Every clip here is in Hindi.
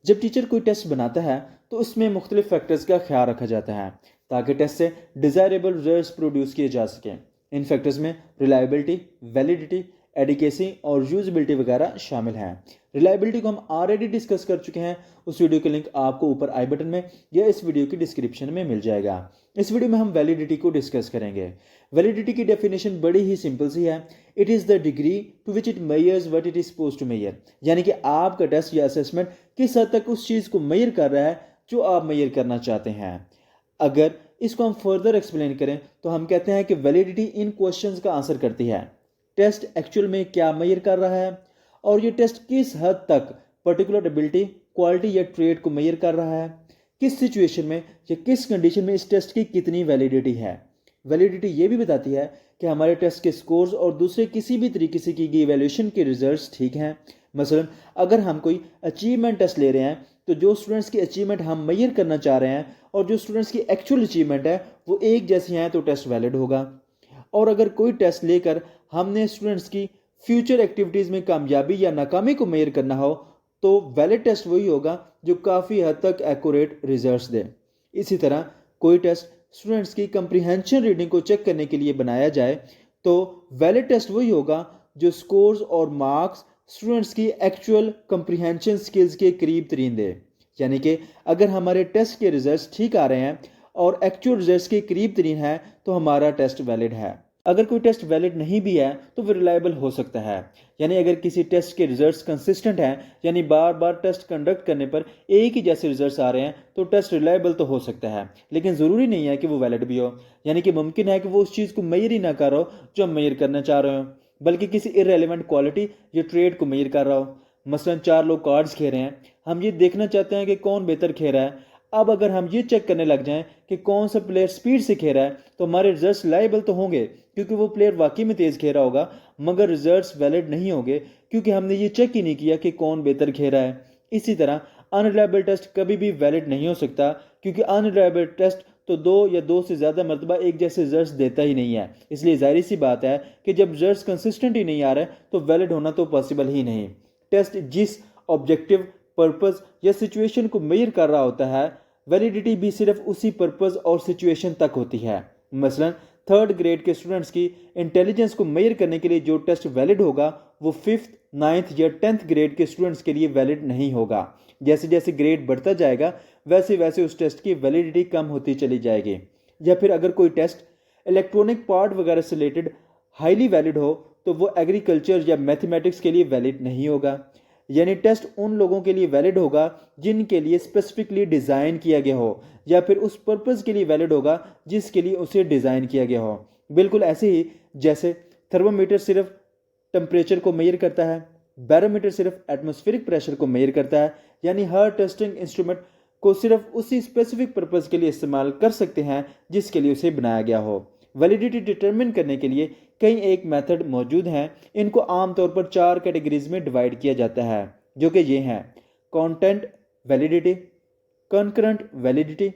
जब टीचर कोई टेस्ट बनाता है तो उसमें मुख्तलिफ फैक्टर्स का ख्याल रखा जाता है ताकि टेस्ट से डिज़ायरेबल रिजल्ट्स प्रोड्यूस किए जा सकें। इन फैक्टर्स में रिलायबिलिटी, वैलिडिटी, एडिकेसी और यूजबिलिटी वगैरह शामिल हैं। रिलायबिलिटी को हम ऑलरेडी डिस्कस कर चुके हैं, उस वीडियो का लिंक आपको ऊपर आई बटन में या इस वीडियो की डिस्क्रिप्शन में मिल जाएगा। इस वीडियो में हम वैलिडिटी को डिस्कस करेंगे। वैलिडिटी की डेफिनेशन बड़ी ही सिंपल सी है। It is the degree to which it measures what it is suppose to measure, यानी कि आपका टेस्ट या असेसमेंट किस हद तक उस चीज़ को मेयर कर रहा है जो आप मेयर करना चाहते हैं। अगर इसको हम फर्दर एक्सप्लेन करें तो हम कहते हैं कि वैलिडिटी इन क्वेश्चंस का आंसर करती है। टेस्ट एक्चुअल में क्या मेयर कर रहा है और ये टेस्ट किस हद तक पर्टिकुलर एबिलिटी, क्वालिटी या ट्रेड को मेयर कर रहा है, किस सिचुएशन में या किस कंडीशन में इस टेस्ट की कितनी वैलिडिटी है। वैलिडिटी ये भी बताती है कि हमारे टेस्ट के स्कोर्स और दूसरे किसी भी तरीके से की गई इवैल्यूएशन के रिजल्ट्स ठीक हैं। मसलन अगर हम कोई अचीवमेंट टेस्ट ले रहे हैं तो जो स्टूडेंट्स की अचीवमेंट हम मेयर करना चाह रहे हैं और जो स्टूडेंट्स की एक्चुअल अचीवमेंट है वो एक जैसी हैं तो टेस्ट वैलिड होगा। और अगर कोई टेस्ट लेकर हमने स्टूडेंट्स की फ्यूचर एक्टिविटीज़ में कामयाबी या नाकामी को मेयर करना हो तो वैलिड टेस्ट वही होगा जो काफ़ी हद तक एक्यूरेट रिजल्ट्स दे। इसी तरह कोई टेस्ट स्टूडेंट्स की कंप्रीहेंशन रीडिंग को चेक करने के लिए बनाया जाए तो वैलिड टेस्ट वही होगा जो स्कोर्स और मार्क्स स्टूडेंट्स की एक्चुअल कंप्रीहेंशन स्किल्स के करीब तरीन दे। यानी कि अगर हमारे टेस्ट के रिजल्ट्स ठीक आ रहे हैं और एक्चुअल रिजल्ट्स के करीब तरीन है तो हमारा टेस्ट वैलिड है। अगर कोई टेस्ट वैलिड नहीं भी है तो वो रिलायबल हो सकता है। यानी अगर किसी टेस्ट के रिजल्ट्स कंसिस्टेंट हैं, यानी बार बार टेस्ट कंडक्ट करने पर एक ही जैसे रिजल्ट्स आ रहे हैं तो टेस्ट रिलायबल तो हो सकता है, लेकिन ज़रूरी नहीं है कि वो वैलिड भी हो। यानी कि मुमकिन है कि वो उस चीज़ को मेयर ही ना कर रहा हो जो हम मेयर करना चाह रहे हो, बल्कि किसी इररेलेवेंट क्वालिटी या ट्रेड को मेयर कर रहा हो। मसलन 4 लोग कार्ड्स खेल रहे हैं, हम ये देखना चाहते हैं कि कौन बेहतर खेल रहा है। अब अगर हम ये चेक करने लग जाएं कि कौन सा प्लेयर स्पीड से खेल रहा है तो हमारे रिजल्ट्स लायबल तो होंगे क्योंकि वो प्लेयर वाकई में तेज़ खेल रहा होगा, मगर रिजल्ट्स वैलिड नहीं होंगे क्योंकि हमने ये चेक ही नहीं किया कि कौन बेहतर खेल रहा है। इसी तरह अनरिलायबल टेस्ट कभी भी वैलिड नहीं हो सकता क्योंकि अनरिलायबल टेस्ट तो 2 या 2 से ज़्यादा मरतबा एक जैसे रिजल्ट्स देता ही नहीं है। इसलिए जाहिर सी बात है कि जब रिजल्ट्स कंसिस्टेंट ही नहीं आ रहे तो वैलिड होना तो पॉसिबल ही नहीं। टेस्ट जिस ऑब्जेक्टिव, पर्पस या सिचुएशन को मेयर कर रहा होता है, वैलिडिटी भी सिर्फ उसी पर्पस और सिचुएशन तक होती है। मसलन 3rd ग्रेड के स्टूडेंट्स की इंटेलिजेंस को मेयर करने के लिए जो टेस्ट वैलिड होगा वो 5th, 9th या 10th ग्रेड के स्टूडेंट्स के लिए वैलिड नहीं होगा। जैसे जैसे ग्रेड बढ़ता जाएगा वैसे वैसे उस टेस्ट की वैलिडिटी कम होती चली जाएगी। या फिर अगर कोई टेस्ट इलेक्ट्रॉनिक पार्ट वगैरह से रिलेटेड हाईली वैलिड हो तो वो एग्रीकल्चर या मैथमेटिक्स के लिए वैलिड नहीं होगा। यानी टेस्ट उन लोगों के लिए वैलिड होगा जिनके लिए स्पेसिफिकली डिज़ाइन किया गया हो या फिर उस पर्पस के लिए वैलिड होगा जिसके लिए उसे डिज़ाइन किया गया हो। बिल्कुल ऐसे ही जैसे थर्मोमीटर सिर्फ टेम्परेचर को मेयर करता है, बैरोमीटर सिर्फ एटमॉस्फेरिक प्रेशर को मेयर करता है। यानी हर टेस्टिंग इंस्ट्रूमेंट को सिर्फ उसी स्पेसिफिक पर्पस के लिए इस्तेमाल कर सकते हैं जिसके लिए उसे बनाया गया हो। वैलिडिटी डिटरमिन करने के लिए कई एक मेथड मौजूद हैं। इनको आमतौर पर 4 कैटेगरीज में डिवाइड किया जाता है जो कि ये हैं: content validity, concurrent validity,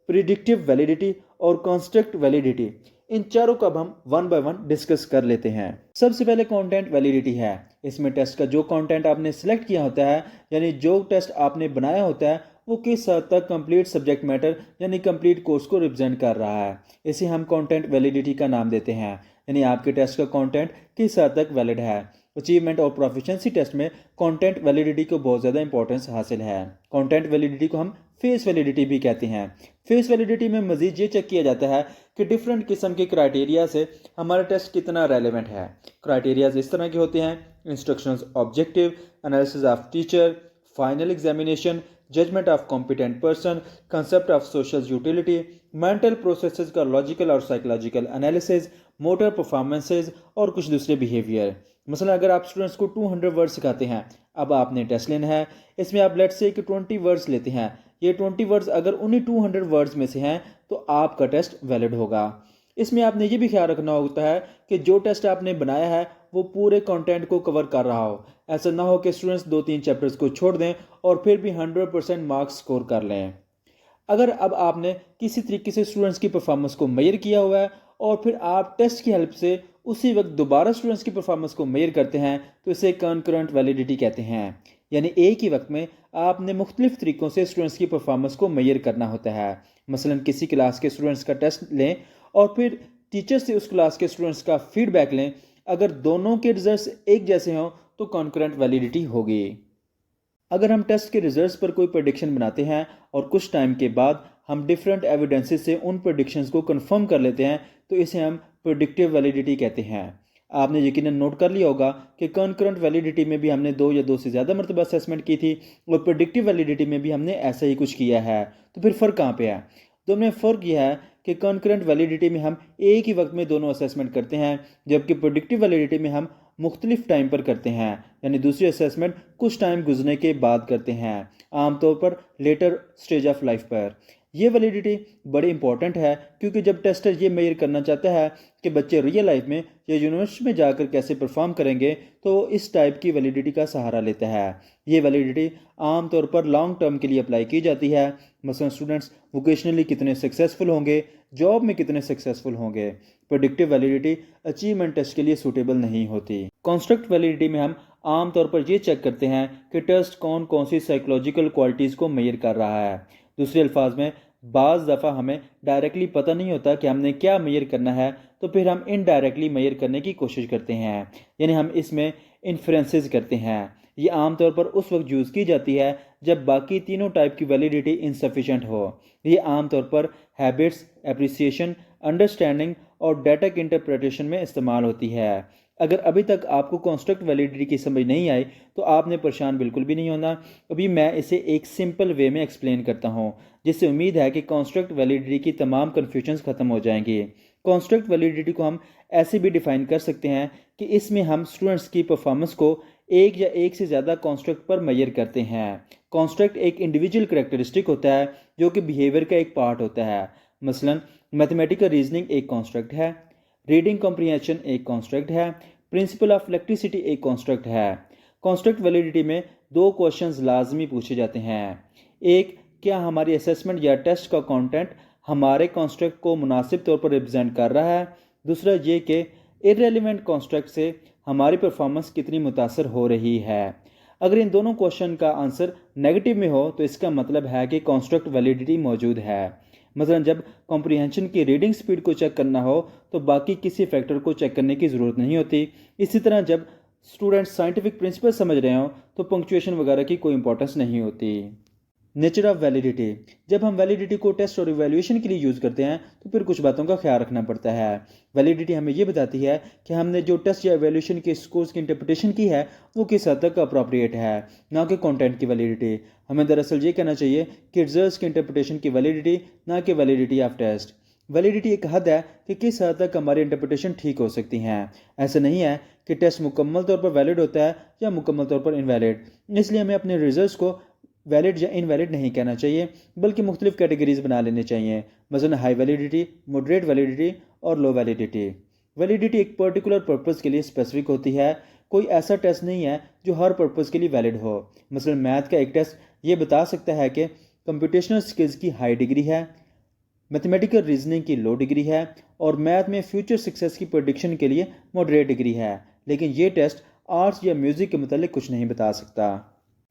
predictive validity और कंस्ट्रक्ट वैलिडिटी। इन चारों का अब हम 1 बाय 1 डिस्कस कर लेते हैं। सबसे पहले कंटेंट वैलिडिटी है। इसमें टेस्ट का जो कंटेंट आपने सिलेक्ट किया होता है, यानी जो टेस्ट आपने बनाया होता है, वो किस हद तक कंप्लीट सब्जेक्ट मैटर यानी कंप्लीट कोर्स को रिप्रेजेंट कर रहा है, इसे हम कंटेंट वैलिडिटी का नाम देते हैं। यानी आपके टेस्ट का कंटेंट किस हद तक वैलिड है। अचीवमेंट और प्रोफिशिएंसी टेस्ट में कंटेंट वैलिडिटी को बहुत ज़्यादा इंपॉर्टेंस हासिल है। कंटेंट वैलिडिटी को हम फेस वैलिडिटी भी कहते हैं। फेस वैलिडिटी में मजीद ये चेक किया जाता है कि डिफरेंट किस्म के क्राइटेरिया से हमारा टेस्ट कितना रेलेवेंट है। क्राइटेरियाज इस तरह के होते हैं: instructions objective, analysis of teacher, final examination, judgement of competent person, concept of social utility, mental processes का लॉजिकल और साइकोलॉजिकल एनालिसिस, मोटर परफॉर्मेंसेज और कुछ दूसरे बिहेवियर। मसलन अगर आप स्टूडेंट्स को 200 वर्ड सिखाते हैं, अब आपने टेस्ट लेना है, इसमें आप लेट्स से कि 20 वर्ड्स लेते हैं। ये 20 वर्ड्स अगर उन्हीं 200 वर्ड्स में से हैं तो आपका टेस्ट वैलिड होगा। इसमें आपने ये भी ख्याल रखना होता है कि जो टेस्ट आपने बनाया है वो पूरे कंटेंट को कवर कर रहा हो। ऐसा ना हो कि स्टूडेंट्स 2-3 चैप्टर्स को छोड़ दें और फिर भी 100% मार्क्स स्कोर कर लें। अगर अब आपने किसी तरीके से स्टूडेंट्स की परफॉर्मेंस को मेयर किया हुआ है और फिर आप टेस्ट की हेल्प से उसी वक्त दोबारा स्टूडेंट्स की परफॉर्मेंस को मेयर करते हैं तो इसे कंकरेंट वैलिडिटी कहते हैं। यानी एक ही वक्त में आपने मुख्तलिफ तरीक़ों से स्टूडेंट्स की परफॉर्मेंस को मेजर करना होता है। मसलन किसी क्लास के स्टूडेंट्स का टेस्ट लें और फिर टीचर से उस क्लास के स्टूडेंट्स का फीडबैक लें। अगर दोनों के रिजल्ट्स एक जैसे हों तो कॉन्करेंट वैलिडिटी होगी। अगर हम टेस्ट के रिजल्ट्स पर कोई प्रेडिक्शन बनाते हैं और कुछ टाइम के बाद हम डिफरेंट एविडेंसेस से उन प्रेडिक्शंस को कंफर्म कर लेते हैं तो इसे हम प्रेडिक्टिव वैलिडिटी कहते हैं। आपने यकीनन नोट कर लिया होगा कि कॉन्करेंट वैलिडिटी में भी हमने 2 या 2 से ज़्यादा मरतबा असेसमेंट की थी और प्रेडिक्टिव वैलिडिटी में भी हमने ऐसा ही कुछ किया है। तो फिर फ़र्क कहाँ पे है? दोनों में फ़र्क यह है कि कॉन्करेंट वैलिडिटी में हम एक ही वक्त में दोनों असेसमेंट करते हैं, जबकि प्रेडिक्टिव वैलिडिटी में हम मुख्तलिफ टाइम पर करते हैं, यानी दूसरी असेसमेंट कुछ टाइम गुजरने के बाद करते हैं, आमतौर पर लेटर स्टेज ऑफ लाइफ पर। यह वैलिडिटी बड़ी इंपॉर्टेंट है क्योंकि जब टेस्टर ये मेजर करना चाहता है कि बच्चे रियल लाइफ में या यूनिवर्सिटी में जाकर कैसे परफॉर्म करेंगे तो इस टाइप की वैलिडिटी का सहारा लेता है। ये वैलिडिटी आमतौर पर लॉन्ग टर्म के लिए अप्लाई की जाती है। मसलन स्टूडेंट्स वोकेशनली कितने सक्सेसफुल होंगे, जॉब में कितने सक्सेसफुल होंगे। प्रेडिक्टिव वैलिडिटी अचीवमेंट टेस्ट के लिए सूटेबल नहीं होती। कॉन्स्ट्रक्ट वैलिडिटी में हम आमतौर पर ये चेक करते हैं कि टेस्ट कौन कौन सी साइकोलॉजिकल क्वालिटीज़ को मेजर कर रहा है। दूसरे अल्फाज में बाज़ दफ़ा हमें डायरेक्टली पता नहीं होता कि हमने क्या मेजर करना है, तो फिर हम इनडायरेक्टली मेजर करने की कोशिश करते हैं, यानी हम इसमें इन्फ्रेंसेस करते हैं। ये आमतौर पर उस वक्त यूज़ की जाती है जब बाकी तीनों टाइप की वैलिडिटी इनसफिशेंट हो। ये आमतौर पर हैबिट्स, एप्रिसिएशन, अंडरस्टैंडिंग और डाटा की इंटरप्रिटेशन में इस्तेमाल होती है। अगर अभी तक आपको कॉन्स्ट्रक्ट वैलिडिटी की समझ नहीं आई तो आपने परेशान बिल्कुल भी नहीं होना। अभी मैं इसे एक सिंपल वे में एक्सप्लेन करता हूँ, जिससे उम्मीद है कि कॉन्स्ट्रक्ट वैलिडिटी की तमाम कन्फ्यूजन्स ख़त्म हो जाएंगी। कॉन्स्ट्रक्ट वैलिडिटी को हम ऐसे भी डिफ़ाइन कर सकते हैं कि इसमें हम स्टूडेंट्स की परफॉर्मेंस को एक या एक से ज़्यादा कॉन्स्ट्रक्ट पर मेजर करते हैं। कॉन्स्ट्रक्ट एक इंडिविजुअल करेक्टरिस्टिक होता है जो कि बिहेवियर का एक पार्ट होता है। मसलन मैथमेटिकल रीजनिंग एक कॉन्स्ट्रक्ट है, रीडिंग कॉम्प्रिहेंशन एक कॉन्स्ट्रक्ट है, प्रिंसिपल ऑफ इलेक्ट्रिसिटी एक कॉन्स्ट्रक्ट है। कॉन्स्ट्रक्ट वैलिडिटी में 2 क्वेश्चंस लाजमी पूछे जाते हैं। एक, क्या हमारी असेसमेंट या टेस्ट का कंटेंट हमारे कॉन्स्ट्रक्ट को मुनासिब तौर पर रिप्रेजेंट कर रहा है। दूसरा ये कि इररेलेवेंट कॉन्स्ट्रक्ट से हमारी परफॉर्मेंस कितनी मुतासर हो रही है। अगर इन दोनों क्वेश्चन का आंसर नेगेटिव में हो तो इसका मतलब है कि कॉन्स्ट्रक्ट वैलिडिटी मौजूद है। मसलन जब कॉम्प्रिहेंशन की रीडिंग स्पीड को चेक करना हो तो बाकी किसी फैक्टर को चेक करने की ज़रूरत नहीं होती। इसी तरह जब स्टूडेंट्स साइंटिफिक प्रिंसिपल समझ रहे हों तो पंक्चुएशन वगैरह की कोई इंपॉर्टेंस नहीं होती। नेचर ऑफ वैलिडिटी, जब हम वैलिडिटी को टेस्ट और इवैल्यूएशन के लिए यूज़ करते हैं तो फिर कुछ बातों का ख्याल रखना पड़ता है। वैलिडिटी हमें ये बताती है कि हमने जो टेस्ट या इवैल्यूएशन के स्कोर्स की इंटरप्रिटेशन की है वो किस हद तक अप्रोप्रिएट है, ना कि कंटेंट की वैलिडिटी। हमें दरअसल ये कहना चाहिए कि रिजल्ट्स की इंटरप्रिटेशन की वैलिडिटी, ना कि वैलिडिटी ऑफ टेस्ट। वैलिडिटी एक हद है कि किस हद तक हमारी इंटरप्रिटेशन ठीक हो सकती हैं। ऐसा नहीं है कि टेस्ट मुकम्मल तौर पर वैलिड होता है या मुकम्मल तौर पर इनवैलिड। इसलिए हमें अपने रिजल्ट्स को वैलिड या इनवैलिड नहीं कहना चाहिए, बल्कि मुख्तलिफ कैटेगरीज बना लेने चाहिए। मसलन हाई वैलिडिटी, मॉडरेट वैलिडिटी और लो वैलिडिटी। वैलिडिटी एक पर्टिकुलर पर्पज़ के लिए स्पेसिफिक होती है। कोई ऐसा टेस्ट नहीं है जो हर पर्पज़ के लिए वैलिड हो। मसलन मैथ का एक टेस्ट ये बता सकता है कि कंप्यूटेशनल स्किल्स की हाई डिग्री है, मैथमेटिकल रीजनिंग की लो डिग्री है और मैथ में फ्यूचर सक्सेस की प्रेडिक्शन के लिए मॉडरेट डिग्री है। लेकिन ये टेस्ट आर्ट्स या म्यूज़िक के मतलब कुछ नहीं बता सकता।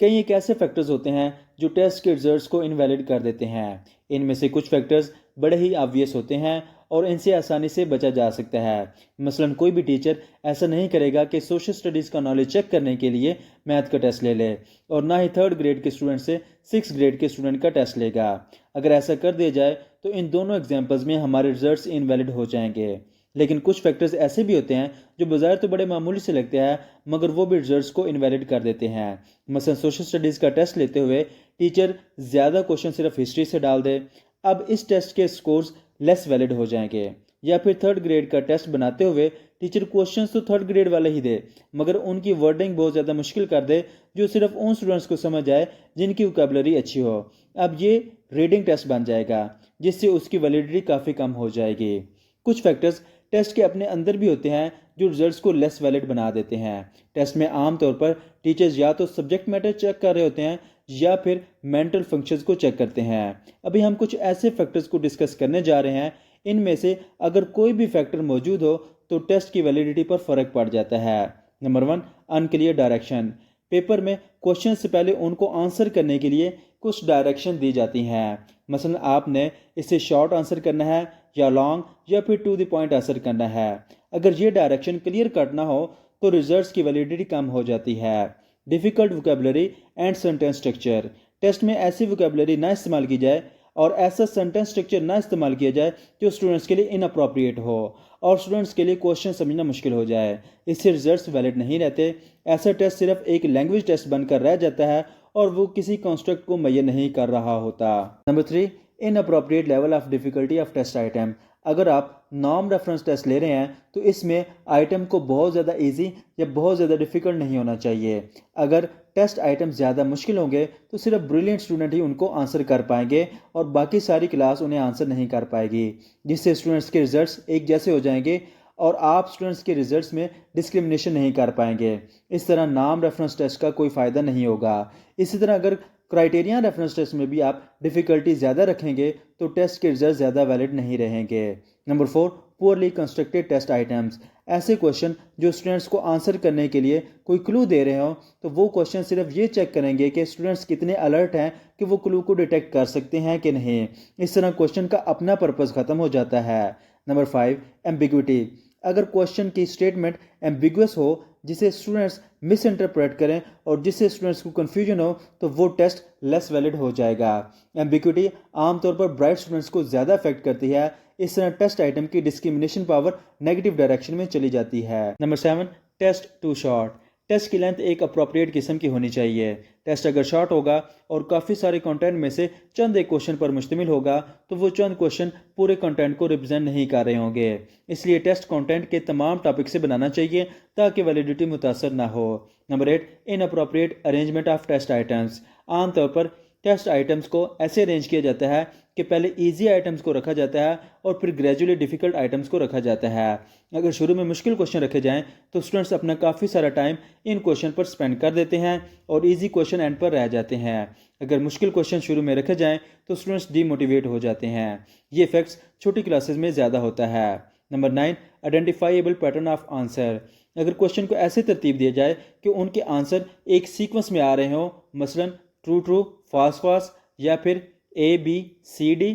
कई एक ऐसे फैक्टर्स होते हैं जो टेस्ट के रिजल्ट्स को इनवैलिड कर देते हैं। इनमें से कुछ फैक्टर्स बड़े ही ऑब्वियस होते हैं और इनसे आसानी से बचा जा सकता है। मसलन कोई भी टीचर ऐसा नहीं करेगा कि सोशल स्टडीज़ का नॉलेज चेक करने के लिए मैथ का टेस्ट ले ले और ना ही 3rd ग्रेड के स्टूडेंट से 6th ग्रेड के स्टूडेंट का टेस्ट लेगा। अगर ऐसा कर दिया जाए तो इन दोनों एग्जाम्पल्स में हमारे रिजल्ट्स इनवैलिड हो जाएंगे। लेकिन कुछ फैक्टर्स ऐसे भी होते हैं जो बाज़ार तो बड़े मामूली से लगते हैं मगर वो भी रिजल्ट्स को इनवैलिड कर देते हैं। मसलन सोशल स्टडीज़ का टेस्ट लेते हुए टीचर ज़्यादा क्वेश्चन सिर्फ हिस्ट्री से डाल दे, अब इस टेस्ट के स्कोर्स लेस वैलिड हो जाएंगे। या फिर 3rd ग्रेड का टेस्ट बनाते हुए टीचर क्वेश्चन तो 3rd ग्रेड वाले ही दे मगर उनकी वर्डिंग बहुत ज़्यादा मुश्किल कर दे जो सिर्फ उन स्टूडेंट्स को समझ आए जिनकी वोकैबुलरी अच्छी हो। अब ये रीडिंग टेस्ट बन जाएगा जिससे उसकी वैलिडिटी काफ़ी कम हो जाएगी। कुछ फैक्टर्स टेस्ट के अपने अंदर भी होते हैं जो रिजल्ट्स को लेस वैलिड बना देते हैं। टेस्ट में आमतौर पर टीचर्स या तो सब्जेक्ट मैटर चेक कर रहे होते हैं या फिर मेंटल फंक्शंस को चेक करते हैं। अभी हम कुछ ऐसे फैक्टर्स को डिस्कस करने जा रहे हैं, इनमें से अगर कोई भी फैक्टर मौजूद हो तो टेस्ट की वैलिडिटी पर फ़र्क पड़ जाता है। Number 1, unclear direction. पेपर में क्वेश्चन से पहले उनको आंसर करने के लिए कुछ डायरेक्शन दी जाती हैं। मसलन आपने इसे शॉर्ट आंसर करना है या लॉन्ग या फिर टू द पॉइंट आंसर करना है। अगर ये डायरेक्शन क्लियर कट ना हो तो रिजल्ट्स की वैलिडिटी कम हो जाती है। Difficult vocabulary and sentence structure. Test में ऐसी वोकेबलरी ना इस्तेमाल की जाए और ऐसा सेंटेंस स्ट्रक्चर ना इस्तेमाल किया जाए जो स्टूडेंट्स के लिए इनअप्रोप्रिएट हो और स्टूडेंट्स के लिए क्वेश्चन समझना मुश्किल हो जाए। इससे रिजल्ट्स वैलिड नहीं रहते। ऐसा टेस्ट सिर्फ एक लैंग्वेज टेस्ट बनकर रह जाता है और वो किसी कॉन्स्ट्रक्ट को मुहैया नहीं कर रहा होता। Number 3, inappropriate level of difficulty of test item. अगर आप नॉर्म रेफरेंस टेस्ट ले रहे हैं तो इसमें आइटम को बहुत ज़्यादा इजी या बहुत ज़्यादा डिफ़िकल्ट नहीं होना चाहिए। अगर टेस्ट आइटम ज़्यादा मुश्किल होंगे तो सिर्फ ब्रिलियंट स्टूडेंट ही उनको आंसर कर पाएंगे और बाकी सारी क्लास उन्हें आंसर नहीं कर पाएगी, जिससे स्टूडेंट्स के रिजल्ट्स एक जैसे हो जाएंगे और आप स्टूडेंट्स के रिजल्ट्स में डिस्क्रिमिनेशन नहीं कर पाएंगे। इस तरह नॉर्म रेफरेंस टेस्ट का कोई फ़ायदा नहीं होगा। इसी तरह अगर क्राइटेरिया रेफरेंस टेस्ट में भी आप डिफ़िकल्टी ज़्यादा रखेंगे तो टेस्ट के रिजल्ट ज़्यादा वैलिड नहीं रहेंगे। Number 4, poorly constructed test items. ऐसे क्वेश्चन जो स्टूडेंट्स को आंसर करने के लिए कोई क्लू दे रहे हो तो वो क्वेश्चन सिर्फ ये चेक करेंगे कि स्टूडेंट्स कितने अलर्ट हैं कि वो क्लू को डिटेक्ट कर सकते हैं कि नहीं। इस तरह क्वेश्चन का अपना पर्पज़ ख़त्म हो जाता है। Number 5, ambiguity. अगर क्वेश्चन की स्टेटमेंट एम्बिगुअस हो जिसे स्टूडेंट्स मिस इंटरप्रेट करें और जिससे स्टूडेंट्स को कन्फ्यूजन हो तो वो टेस्ट लेस वैलिड हो जाएगा। एम्बिग्विटी आमतौर पर ब्राइट स्टूडेंट्स को ज़्यादा अफेक्ट करती है। इस तरह टेस्ट आइटम की डिस्क्रिमिनेशन पावर नेगेटिव डायरेक्शन में चली जाती है। Number 7, test too short. Test की लेंथ एक अप्रोप्रिएट किस्म की होनी चाहिए। टेस्ट अगर शॉर्ट होगा और काफ़ी सारे कंटेंट में से चंद एक क्वेश्चन पर मुश्तमिल होगा तो वो चंद क्वेश्चन पूरे कंटेंट को रिप्रेजेंट नहीं कर रहे होंगे। इसलिए टेस्ट कंटेंट के तमाम टॉपिक से बनाना चाहिए ताकि वैलिडिटी मुतासर ना हो। Number 8, inappropriate arrangement of test items. आमतौर पर टेस्ट आइटम्स को ऐसे अरेंज किया जाता है कि पहले इजी आइटम्स को रखा जाता है और फिर ग्रेजुअली डिफ़िकल्ट आइटम्स को रखा जाता है। अगर शुरू में मुश्किल क्वेश्चन रखे जाएं तो स्टूडेंट्स अपना काफ़ी सारा टाइम इन क्वेश्चन पर स्पेंड कर देते हैं और इजी क्वेश्चन एंड पर रह जाते हैं। अगर मुश्किल क्वेश्चन शुरू में रखे जाएं तो स्टूडेंट्स डीमोटिवेट हो जाते हैं। ये इफेक्ट्स छोटी क्लासेस में ज़्यादा होता है। Number 9, identifiable pattern of answer. अगर क्वेश्चन को ऐसे तरतीब दिया जाए कि उनके आंसर एक सीक्वेंस में आ रहे हों, मसलन ट्रू ट्रू, फास्ट फास्ट या फिर ABCD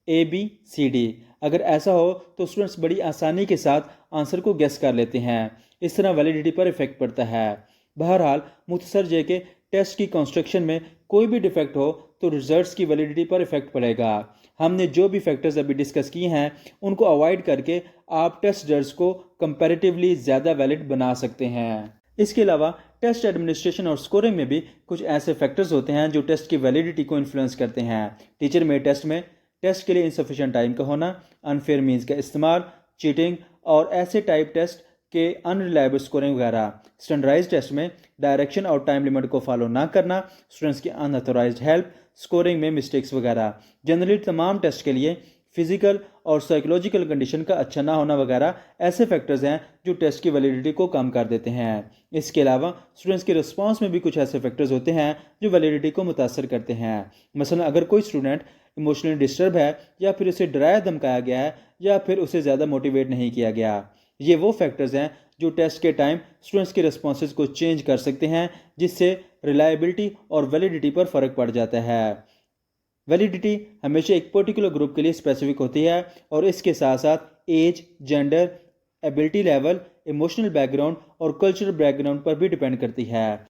ABCD, अगर ऐसा हो तो स्टूडेंट्स बड़ी आसानी के साथ आंसर को गेस कर लेते हैं। इस तरह वैलिडिटी पर इफेक्ट पड़ता है। बहरहाल मुख्तसर जे के टेस्ट की कंस्ट्रक्शन में कोई भी डिफेक्ट हो तो रिजल्ट्स की वैलिडिटी पर इफेक्ट पड़ेगा। हमने जो भी फैक्टर्स अभी डिस्कस किए हैं उनको अवॉइड करके आप टेस्ट रिजल्ट्स को कंपैरेटिवली ज़्यादा वैलिड बना सकते हैं। इसके अलावा टेस्ट एडमिनिस्ट्रेशन और स्कोरिंग में भी कुछ ऐसे फैक्टर्स होते हैं जो टेस्ट की वैलिडिटी को इन्फ्लुएंस करते हैं। टीचर मेड टेस्ट में टेस्ट के लिए इंसफिशिएंट टाइम का होना, अनफेयर मीन्स का इस्तेमाल, चीटिंग और ऐसे टाइप टेस्ट के अनरिलायबल स्कोरिंग वगैरह। स्टैंडर्डाइज्ड टेस्ट में डायरेक्शन और टाइम लिमिट को फॉलो ना करना, स्टूडेंट्स की अनऑथोराइज्ड हेल्प, स्कोरिंग में मिस्टेक्स वगैरह। जनरली तमाम टेस्ट के लिए फिजिकल और साइकोलॉजिकल कंडीशन का अच्छा ना होना वगैरह ऐसे फैक्टर्स हैं जो टेस्ट की वैलिडिटी को कम कर देते हैं। इसके अलावा स्टूडेंट्स के रिस्पांस में भी कुछ ऐसे फैक्टर्स होते हैं जो वैलिडिटी को मुतासर करते हैं। मसलन अगर कोई स्टूडेंट इमोशनली डिस्टर्ब है या फिर उसे डराया धमकाया गया है या फिर उसे ज़्यादा मोटिवेट नहीं किया गया, ये वो फैक्टर्स हैं जो टेस्ट के टाइम स्टूडेंट्स के रिस्पॉन्सेज को चेंज कर सकते हैं, जिससे रिलायबिलिटी और वैलिडिटी पर फ़र्क पड़ जाता है। वैलिडिटी हमेशा एक पर्टिकुलर ग्रुप के लिए स्पेसिफिक होती है और इसके साथ साथ age, gender, ability level, emotional background और कल्चरल बैकग्राउंड पर भी डिपेंड करती है।